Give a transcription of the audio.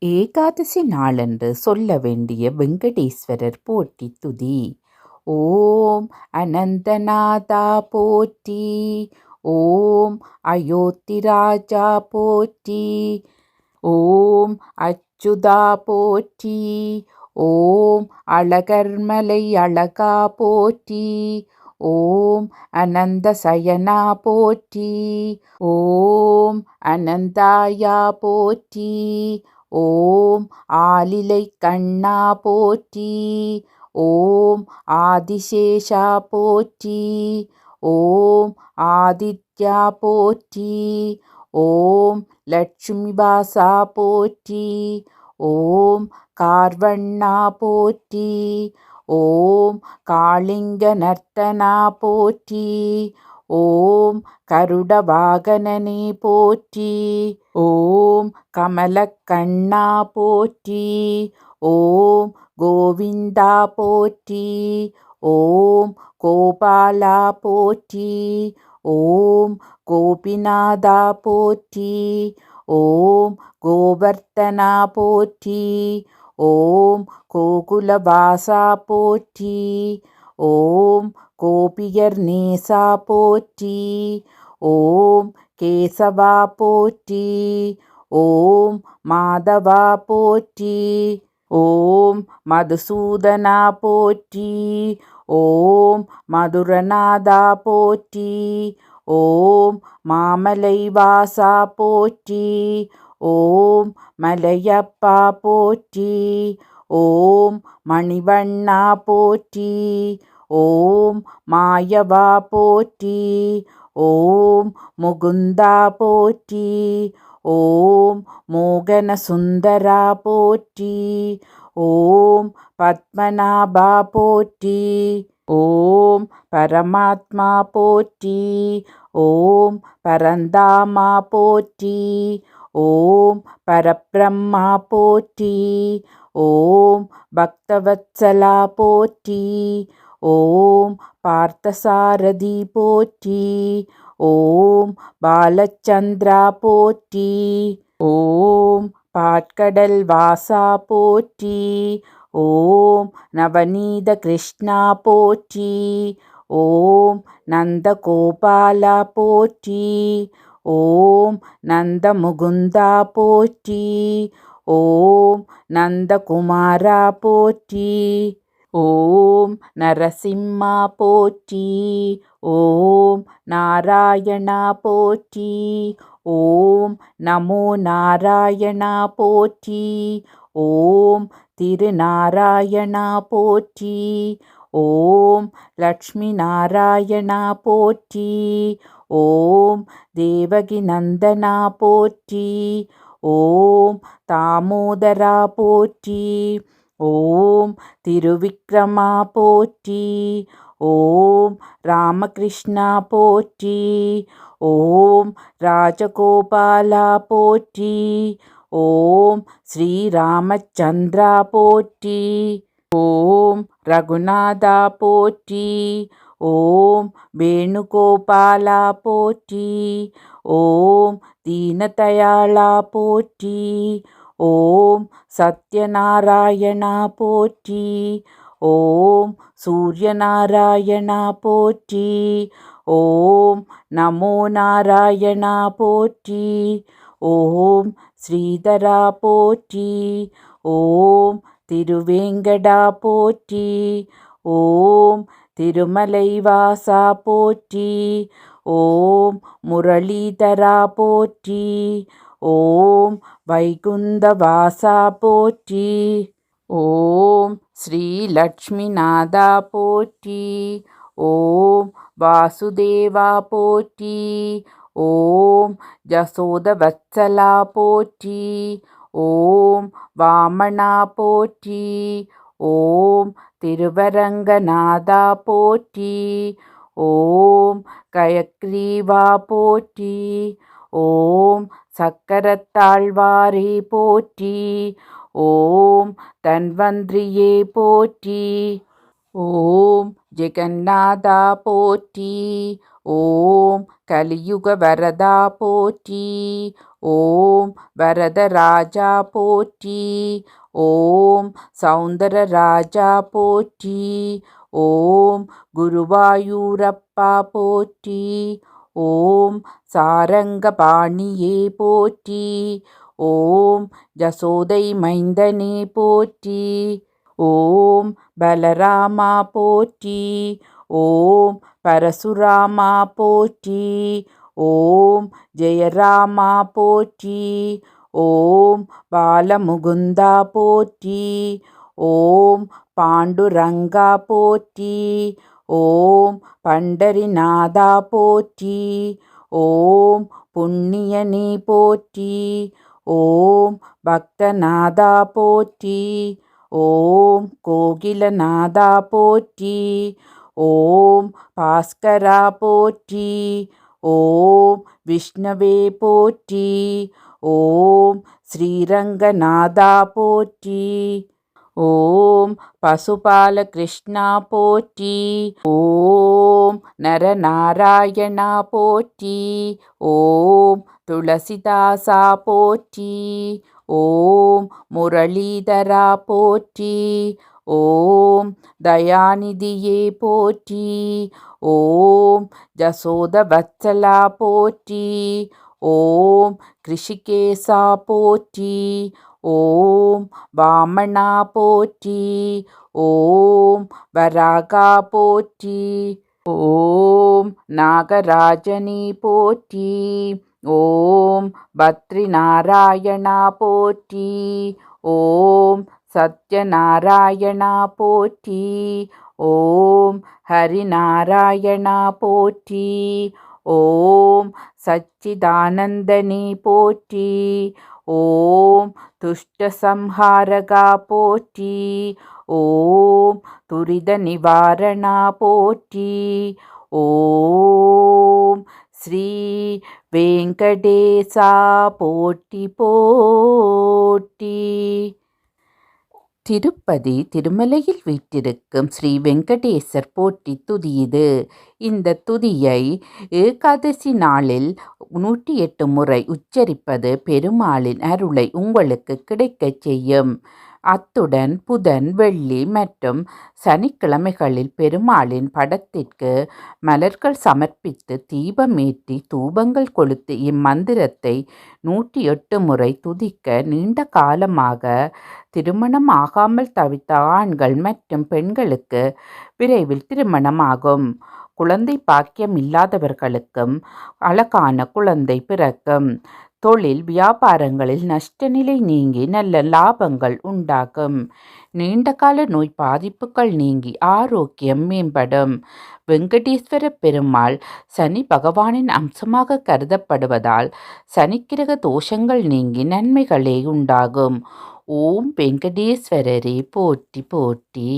ஏகாதசி நாளன்று சொல்ல வேண்டிய வெங்கடேஸ்வரர் போற்றி துதி. ஓம் அனந்தநாதா போற்றி. ஓம் அயோத்தி ராஜா போற்றி. ஓம் அச்சுதா போற்றி. ஓம் அழகர்மலை அழகா போற்றி. ஓம் அனந்த சயனா போற்றி. ஓம் அனந்தாயா போற்றி. ஓம் ஆலிலை கண்ணா போற்றி. ஓம் ஆதிசேஷா போற்றி. ஓம் ஆதித்யா போற்றி. ஓம் லட்சுமிபாசா போற்றி. ஓம் கார்வண்ணா போற்றி. ஓம் காளிங்க நர்த்தனா போற்றி. ஓம் கருட வாகனனே போற்றி. ஓம் கமலக்கண்ணா போற்றி. ஓம் கோவிந்தா போற்றி. ஓம் கோபாலா போற்றி. ஓம் கோபிநாதா போற்றி. ஓம் கோவர்த்தனா போற்றி. ஓம் கோகுலவாசா போற்றி. ஓம் கோபியர் நேசா போற்றி. ஓம் கேசவா போற்றி. ஓம் மாதவா போற்றி. ஓம் மதுசூதனா போற்றி. ஓம் மதுரநாதா போற்றி. ஓம் மாமலை வாசா போற்றி. ஓம் மலையப்பா போற்றி. ஓம் மணிவண்ணா போற்றி. ஓம் மாயவா போற்றி. ஓம் முகுந்தா போற்றி. ஓம் மோகன சுந்தரா போற்றி. ஓம் பத்மநாபா போற்றி. ஓம் பரமாத்மா போற்றி. ஓம் பரந்தாமா போற்றி. ஓம் பரபிரம்மா போற்றி. ஓம் பக்தவத்சலா போற்றி. ஓம் பார்த்தசாரதி போற்றி. ஓம் பாலச்சந்திரா போற்றி. ஓம் பாட்கடல் வாசா போற்றி. ஓம் நவநீத கிருஷ்ணா போற்றி. ஓம் நந்தகோபாலா போற்றி. ஓம் நந்தமுகுந்தா போற்றி. ஓம் நந்தகுமாரா போற்றி. ஓம் நரசிம்மா போற்றி. ஓம் நாராயணா போற்றி. ஓம் நமோ நாராயணா போற்றி. ஓம் திருநாராயணா போற்றி. ஓம் லக்ஷ்மி நாராயணா போற்றி. ஓம் தேவகி நந்தனா போற்றி. ஓம் தாமோதரா போற்றி. ஓம் திருவிக்ரமா போற்றி. ஓம் ராமகிருஷ்ணா போற்றி. ஓம் ராஜகோபாலா போற்றி. ஓம் ஸ்ரீராமச்சந்திரா போற்றி. ஓம் ரகுநாதா போற்றி. ஓம் வேணுகோபாலா போற்றி. ஓம் தீனதயாளா போற்றி. ஓம் சத்யநாராயணா போற்றி. ஓம் சூரியநாராயணா போற்றி. ஓம் நமோ நாராயணா போற்றி. ஓம் ஸ்ரீதரா போற்றி. ஓம் திருவேங்கடா போற்றி. ஓம் திருமலை வாசா போற்றி. ஓம் முரளிதரா போற்றி. ஓம் வைகுந்த வாசா போற்றி. ஓம் ஸ்ரீ லக்ஷ்மிநாதா போற்றி. ஓம் வாசுதேவா போற்றி. ஓம் ஜசோதவத்சலா போற்றி. ஓம் வாமனா போற்றி. ஓம் திருவரங்கநாதா போற்றி. ஓம் கயக்ரீவா போற்றி. ஓம் சக்கரத்தாழ்வாரே போற்றி. ஓம் தன்வந்திரியே போற்றி. ஓம் ஜெகநாதா போற்றி. ஓம் கலியுக வரதா போற்றி. ஓம் வரதராஜா போற்றி. ஓம் சௌந்தர ராஜா போற்றி. ஓம் குருவாயூரப்பா போற்றி. ஓம் சாரங்கபாணியே போற்றி. ஓம் ஜசோதை மைந்தனே போற்றி. ஓம் பலராமா போற்றி. ஓம் பரசுராமா போற்றி. ஓம் ஜெயராமா போற்றி. ஓம் பாலமுகுந்தா போற்றி. ஓம் பாண்டுரங்கா போற்றி. ஓம் பண்டரிநாதா போற்றி. ஓம் புண்ணியனே போற்றி. ஓம் பக்தநாதா போற்றி. ஓம் கோகிலநாதா போற்றி. ஓம் பாஸ்கரா போற்றி. ஓம் விஷ்ணவே போற்றி. ஓம் ஸ்ரீரங்கநாதா போற்றி. ஓம் பசுபால கிருஷ்ணா போற்றி. ஓம் நரநாராயணா போற்றி. ஓம் துளசிதாசா போற்றி. ஓம் முரளீதரா போற்றி. ஓம் தயாநிதியே போற்றி. ஓம் ஜசோதவத்சலா போற்றி. ஓம் கிருஷிகேசா போற்றி. ஓம் வாமனா போற்றி. ஓம் வராகா போற்றி. ஓம் நாகராஜனி போற்றி. ஓம் பத்ரி நாராயணா போற்றி. ஓம் சத்யநாராயணா போற்றி. ஓம் ஹரிநாராயணா போற்றி. ஓம் சச்சிதானந்தனி போற்றி. ஓம் துஷ்டசம்ஹாரகா போற்றி. ஓம் துரித நிவாரணா போற்றி. ஓம் ஸ்ரீ வெங்கடேசா போற்றி போற்றி. திருப்பதி திருமலையில் வீற்றிருக்கும் ஸ்ரீ வெங்கடேசர் போற்றி துதி இது. இந்த துதியை ஏகாதசி நாளில் 108 முறை உச்சரிப்பது பெருமாளின் அருளை உங்களுக்கு கிடைக்கச் செய்யும். அத்துடன் புதன், வெள்ளி மற்றும் சனிக்கிழமைகளில் பெருமாளின் படத்திற்கு மலர்கள் சமர்ப்பித்து தீபமேற்றி தூபங்கள் கொளுத்தி இம்மந்திரத்தை 108 முறை துதிக்க நீண்ட காலமாக திருமணம் ஆகாமல் தவித்த ஆண்கள் மற்றும் பெண்களுக்கு விரைவில் திருமணமாகும். குழந்தை பாக்கியம் இல்லாதவர்களுக்கும் அழகான குழந்தை பிறக்கும். தொழில் வியாபாரங்களில் நஷ்டநிலை நீங்கி நல்ல லாபங்கள் உண்டாகும். நீண்டகால நோய் பாதிப்புகள் நீங்கி ஆரோக்கியம் மேம்படும். வெங்கடேஸ்வர பெருமாள் சனி பகவானின் அம்சமாக கருதப்படுவதால் சனிக்கிரக தோஷங்கள் நீங்கி நன்மைகளே உண்டாகும். ஓம் வெங்கடேஸ்வரரே போற்றி போற்றி.